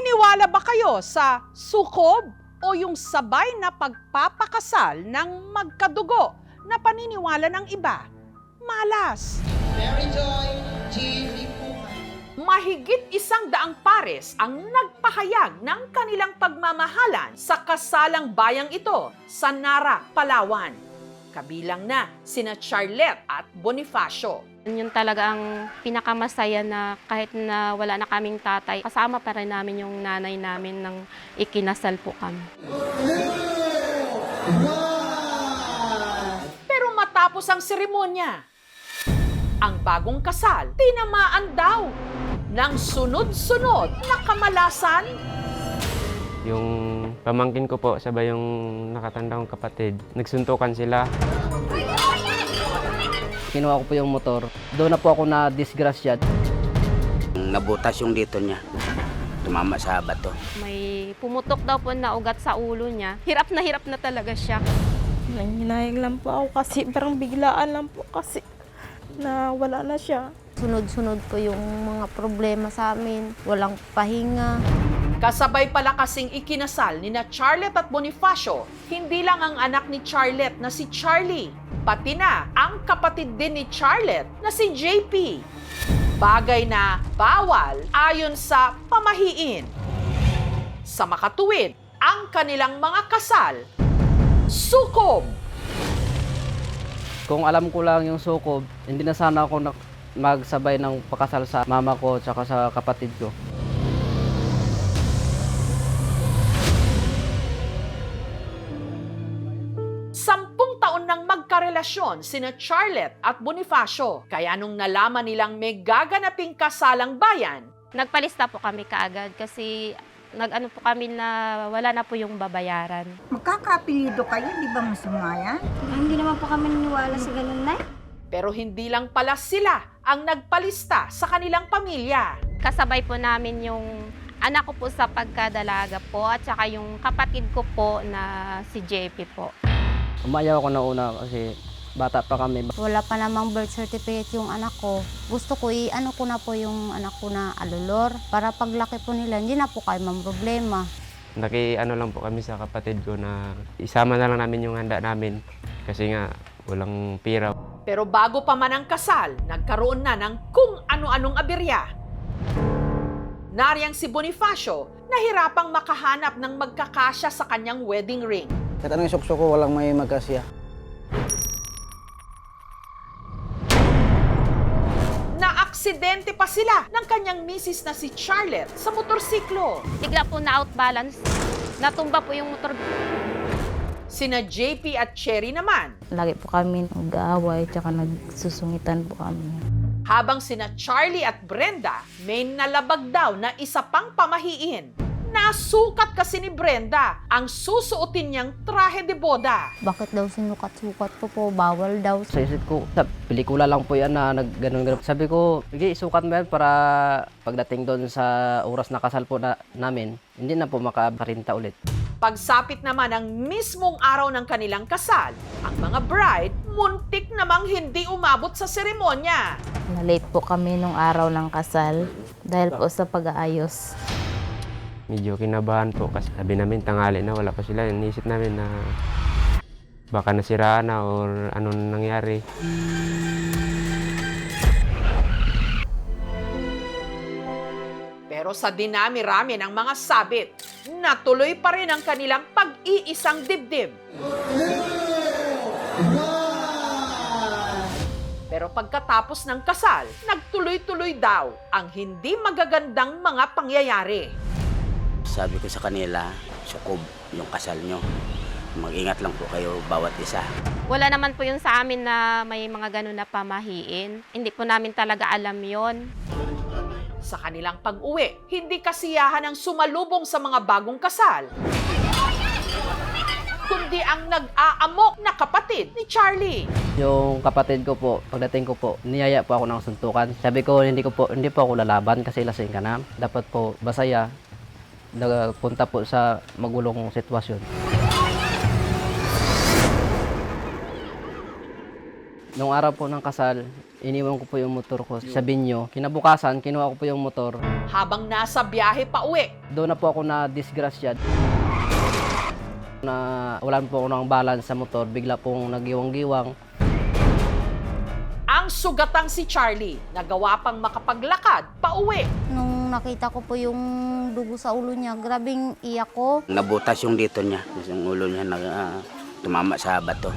Naniniwala ba kayo sa sukob o yung sabay na pagpapakasal ng magkadugo na paniniwala ng iba? Malas. Mary Joy G. Lipuman. Mahigit 100 pares ang nagpahayag ng kanilang pagmamahalan sa kasalang bayang ito sa Nara, Palawan. Kabilang na sina Charlette at Bonifacio. Yun talaga ang pinakamasaya na kahit na wala na kaming tatay, kasama pa rin namin yung nanay namin nang ikinasal po kami. Pero matapos ang seremonya, ang bagong kasal tinamaan daw ng sunod-sunod na kamalasan. Yung pamangkin ko po, sabay yung nakatandang kapatid, nagsuntukan sila. Kinuha ko po yung motor. Doon na po ako na-disgrasya. Nabutas yung dito niya. Tumama sa bato. May pumutok daw po na ugat sa ulo niya. Hirap na talaga siya. Nanginayang lang po ako kasi parang biglaan lang po kasi na wala na siya. Sunod-sunod po yung mga problema sa amin. Walang pahinga. Kasabay pala kasing ikinasal ni na Charlette at Bonifacio, hindi lang ang anak ni Charlette na si Charlie, pati na ang kapatid din ni Charlette na si JP. Bagay na bawal ayon sa pamahiin. Sa makatuwid, ang kanilang mga kasal, sukob. Kung alam ko lang yung sukob, hindi na sana ako magsabay ng pakasal sa mama ko at sa kapatid ko. Sampung taon nang magkarelasyon sina Charlette at Bonifacio. Kaya nung nalaman nilang may gaganaping kasalang bayan, Nagpalista po kami kaagad kasi nag-ano po kami na wala na po yung babayaran. Magkakapilido kayo, di ba masama yan? Hindi naman po kami naniwala sa ganun, Nay. pero hindi lang pala sila ang nagpalista sa kanilang pamilya. Kasabay po namin yung anak ko po sa pagkadalaga po at saka yung kapatid ko po na si JP po. Umayaw ako na una kasi bata pa kami. Wala pa namang birth certificate yung anak ko. Gusto ko i-ano ko na po yung anak ko na alulor para paglaki po nila, hindi na po kayo problema. Naki-ano lang po kami sa kapatid ko na isama na lang namin yung handa namin kasi nga walang pira. Pero bago pa man ang kasal, nagkaroon na ng kung ano-anong aberya. Nariyang si Bonifacio, nahirapang makahanap ng magkakasya sa kanyang wedding ring. Kahit anong isukso ko, walang may magkasya. Naaksidente pa sila ng kanyang misis na si Charlette sa motorsiklo. Bigla po na outbalance, natumba po yung motor. Sina JP at Cherry naman, Lagi po kami nag-aaway tsaka nagsusungitan po kami. habang sina Charlie at Brenda may nalabag daw na isa pang pamahiin. Nasukat kasi ni Brenda ang susuotin niyang trahe de boda. Bakit daw sinukat-sukat ko po? Bawal daw. Sa isip ko, sa pelikula lang po yan na nagganon-ganon. Sabi ko, sige, isukat mo yan para pagdating doon sa oras na kasal po namin, hindi na po makaparinta ulit. Pagsapit naman ang mismong araw ng kanilang kasal, ang mga bride muntik namang hindi umabot sa seremonya. Na-late po kami nung araw ng kasal dahil po sa pag-aayos. Medyo kinabahan po kasi sabi namin tanghali na wala pa sila. Inisip namin na baka nasiraan na or anong nangyari. Pero sa dinami-rami ng mga sabit, natuloy pa rin ang kanilang pag-iisang dibdib. Pero pagkatapos ng kasal, nagtuloy-tuloy daw ang hindi magagandang mga pangyayari. Sabi ko sa kanila, sukob yung kasal nyo. Mag-ingat lang po kayo bawat isa. Wala naman po yun sa amin na may mga ganun na pamahiin. Hindi po namin talaga alam yon. Sa kanilang pag-uwi, hindi kasiyahan ang sumalubong sa mga bagong kasal, kundi ang nag-aamok na kapatid ni Charlie. Yung kapatid ko po, pagdating ko po, niyaya po ako ng suntukan. Sabi ko, hindi po ako lalaban kasi lasing ka na. Dapat po basaya, nagpunta po sa magulong sitwasyon. Nung araw po ng kasal, iniwan ko po yung motor ko sa binyo. Kinabukasan, kinuha ko po yung motor. Habang nasa biyahe pa uwi, Doon na po ako na disgrasya. Na wala po ako ng balance sa motor, bigla pong nagiwang-giwang. ang sugatang si Charlie nagawa pang makapaglakad pa uwi. Nung nakita ko po yung dugo sa ulo niya, grabing iyak ko. Nabutas yung dito niya, yung ulo niya tumama sa bato.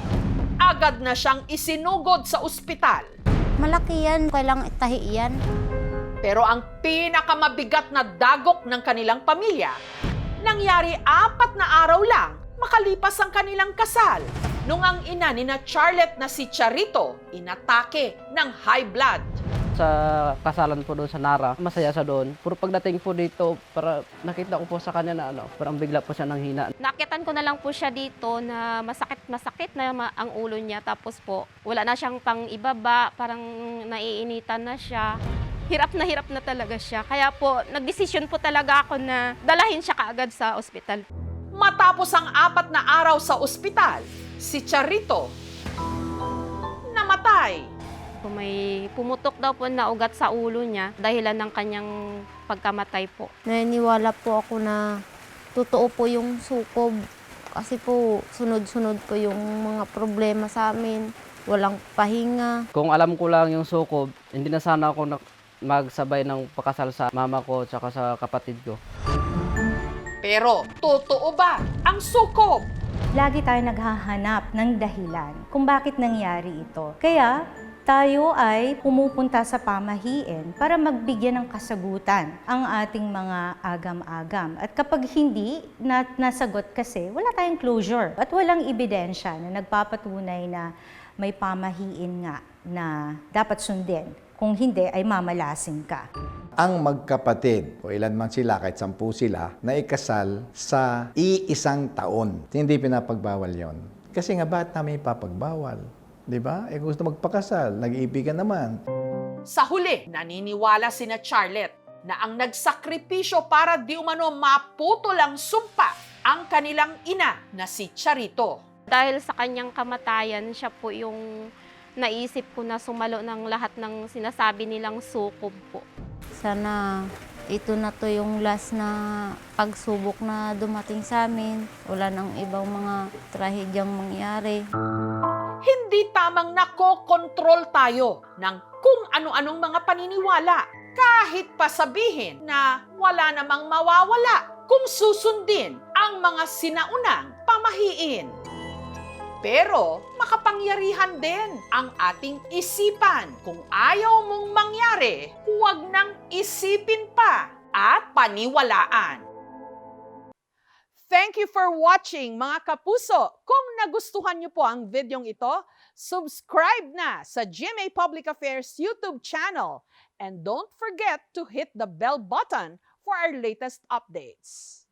Agad na siyang isinugod sa ospital. Malaki yan, kailangang itahi yan. Pero ang pinakamabigat na dagok ng kanilang pamilya, nangyari 4 na araw lang makalipas ang kanilang kasal. Nung ang ina ni na Charlotte na si Charito, inatake ng high blood. Sa kasalan po doon sa Nara, masaya siya doon. Puro pagdating po dito, para nakita ko po sa kanya na parang bigla po siya nanghina. Nakitan ko na lang po siya dito na masakit na ang ulo niya. Tapos po, wala na siyang pang ibaba, parang naiinitan na siya. Hirap na talaga siya. Kaya po, nagdesisyon po talaga ako na dalahin siya kaagad sa ospital. Matapos ang 4 na araw sa ospital, si Charito namatay. Kung may pumutok daw po na ugat sa ulo niya, dahilan ng kanyang pagkamatay po. Naniniwala po ako na totoo po yung sukob. Kasi po, sunod-sunod po yung mga problema sa amin. Walang pahinga. Kung alam ko lang yung sukob, hindi na sana ako magsabay ng pakasal sa mama ko at sa kapatid ko. Pero totoo ba ang sukob? Lagi tayo naghahanap ng dahilan kung bakit nangyari ito. Kaya tayo ay pumupunta sa pamahiin para magbigyan ng kasagutan ang ating mga agam-agam. At kapag hindi nasagot kasi, wala tayong closure at walang ebidensya na nagpapatunay na may pamahiin nga na dapat sundin. Kung hindi, ay mamalasin ka. Ang magkapatid, o ilan man sila, kahit 10 sila, na ikasal sa iisang taon. Hindi pinapagbawal yon. Kasi nga, ba't namin ipapagbawal? Di ba? Gusto magpakasal, nag-iibigan naman. Sa huli, naniniwala sina Charlotte na ang nagsakripisyo para di umano maputol ang sumpa ang kanilang ina na si Charito. Dahil sa kanyang kamatayan, siya po yung naisip ko na sumalo ng lahat ng sinasabi nilang sukob po. Sana ito na to yung last na pagsubok na dumating sa amin. Wala nang ibang mga trahedyang mangyari. Hindi tamang nakokontrol tayo ng kung ano-anong mga paniniwala. Kahit pa sabihin na wala namang mawawala kung susundin ang mga sinaunang pamahiin. Pero makapangyarihan din ang ating isipan. Kung ayaw mong mangyari, huwag nang isipin pa at paniwalaan. Thank you for watching, mga kapuso. Kung nagustuhan niyo po ang videong ito, subscribe na sa GMA Public Affairs YouTube channel. And don't forget to hit the bell button for our latest updates.